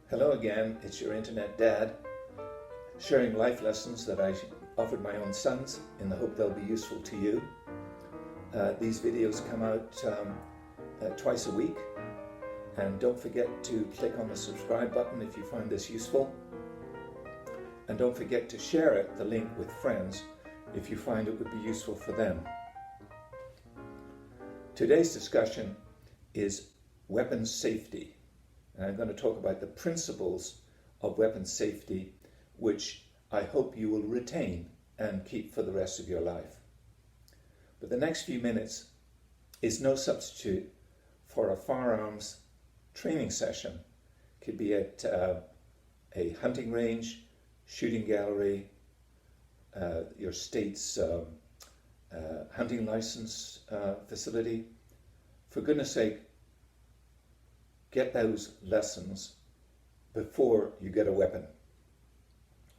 Hello again, it's your internet dad, sharing life lessons that I offered my own sons in the hope they'll be useful to you. These videos come out twice a week, and don't forget to click on the subscribe button if you find this useful. And don't forget to share it, the link, with friends if you find it would be useful for them. Today's discussion is weapons safety. And I'm going to talk about the principles of weapons safety, which I hope you will retain and keep for the rest of your life. But the next few minutes is no substitute for a firearms training session. It could be at a hunting range, shooting gallery, your state's hunting license facility. For goodness sake, get those lessons before you get a weapon.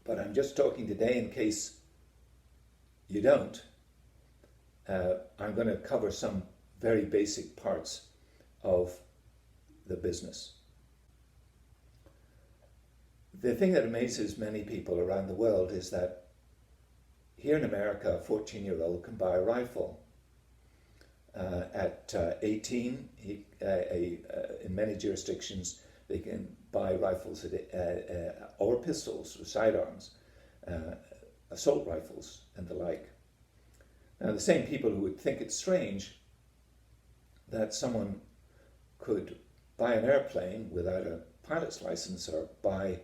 But I'm just talking today in case you don't. I'm going to cover some very basic parts of the business. The thing that amazes many people around the world is that here in America, a 14-year-old can buy a rifle. At 18, in many jurisdictions, they can buy rifles or pistols or sidearms, assault rifles and the like. Now, the same people who would think it's strange that someone could buy an airplane without a pilot's license or buy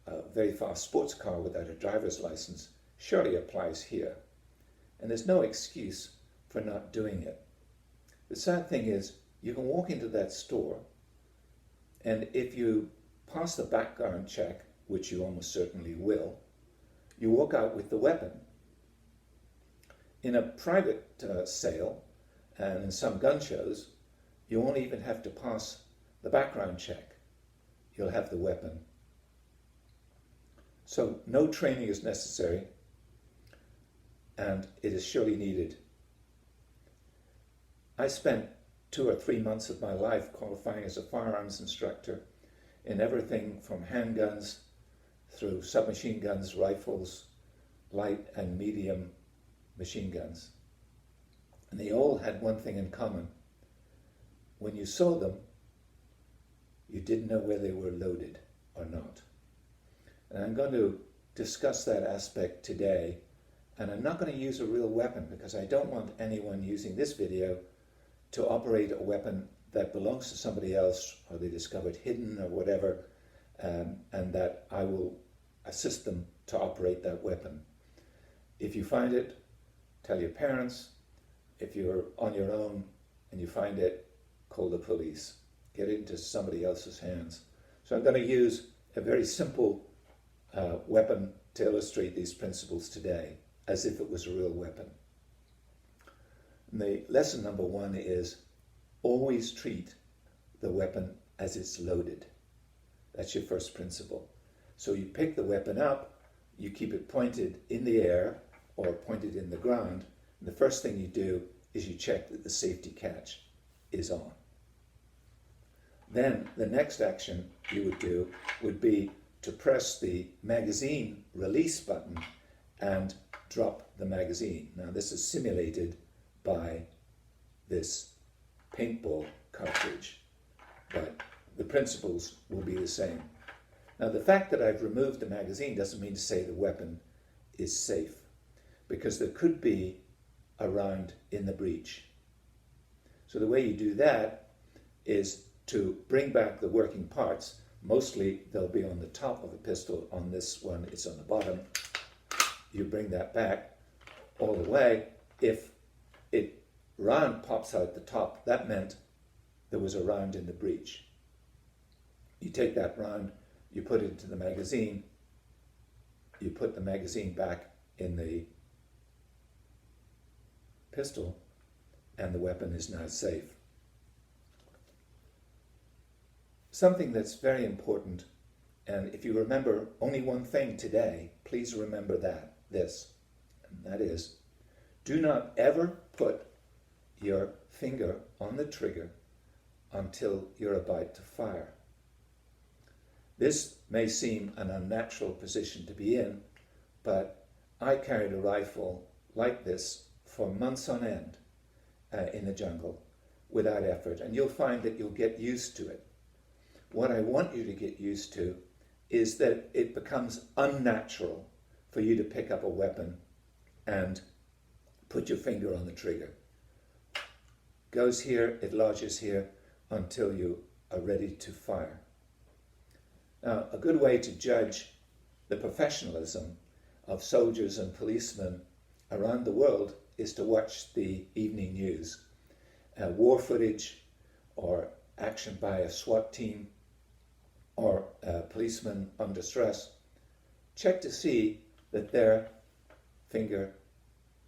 a very fast sports car without a driver's license surely applies here. And there's no excuse for not doing it. The sad thing is, you can walk into that store, and if you pass the background check, which you almost certainly will, you walk out with the weapon. In a private sale, and in some gun shows, you won't even have to pass the background check. You'll have the weapon. So no training is necessary, and it is surely needed. I spent 2 or 3 months of my life qualifying as a firearms instructor in everything from handguns through submachine guns, rifles, light and medium machine guns. And they all had one thing in common. When you saw them, you didn't know whether they were loaded or not. And I'm going to discuss that aspect today. And I'm not going to use a real weapon because I don't want anyone using this video to operate a weapon that belongs to somebody else, or they discovered hidden or whatever, and that I will assist them to operate that weapon. If you find it, tell your parents. If you're on your own and you find it, call the police. Get it into somebody else's hands. So I'm going to use a very simple weapon to illustrate these principles today, as if it was a real weapon. And the lesson number 1 is always treat the weapon as it's loaded. That's your first principle. So you pick the weapon up, you keep it pointed in the air or pointed in the ground. And the first thing you do is you check that the safety catch is on. Then the next action you would do would be to press the magazine release button and drop the magazine. Now this is simulated by this paintball cartridge, but the principles will be the same. Now the fact that I've removed the magazine doesn't mean to say the weapon is safe, because there could be a round in the breech. So the way you do that is to bring back the working parts. Mostly they'll be on the top of the pistol. On this one it's on the bottom. You bring that back all the way. If it round pops out the top, that meant there was a round in the breech. You take that round, you put it into the magazine, you put the magazine back in the pistol, and the weapon is now safe. Something that's very important, and if you remember only one thing today, please remember this, and that is, do not ever put your finger on the trigger until you're about to fire. This may seem an unnatural position to be in, but I carried a rifle like this for months on end in the jungle without effort, and you'll find that you'll get used to it. What I want you to get used to is that it becomes unnatural for you to pick up a weapon and put your finger on the trigger. Goes here, it lodges here until you are ready to fire. Now, a good way to judge the professionalism of soldiers and policemen around the world is to watch the evening news. War footage or action by a SWAT team or a policeman under stress. Check to see that their finger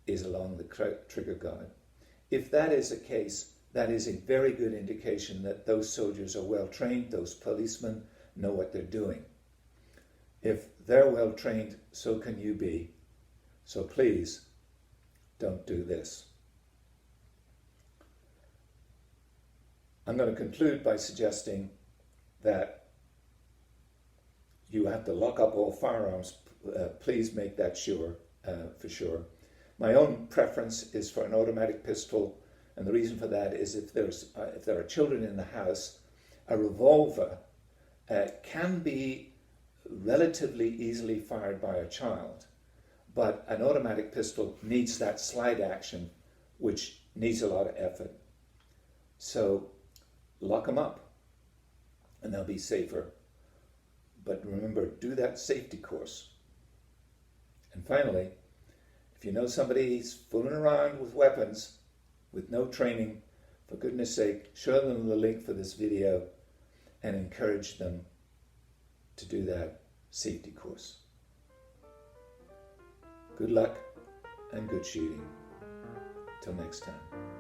is along the trigger guard. If that is the case, that is a very good indication that those soldiers are well trained, those policemen know what they're doing. If they're well trained, so can you be. So please, don't do this. I'm going to conclude by suggesting that you have to lock up all firearms. Please make that sure, for sure. My own preference is for an automatic pistol, and the reason for that is if there are children in the house, a revolver can be relatively easily fired by a child, but an automatic pistol needs that slide action, which needs a lot of effort. So lock them up, and they'll be safer. But remember, do that safety course. And finally, if you know somebody's fooling around with weapons with no training, for goodness sake, show them the link for this video and encourage them to do that safety course. Good luck and good shooting. Till next time.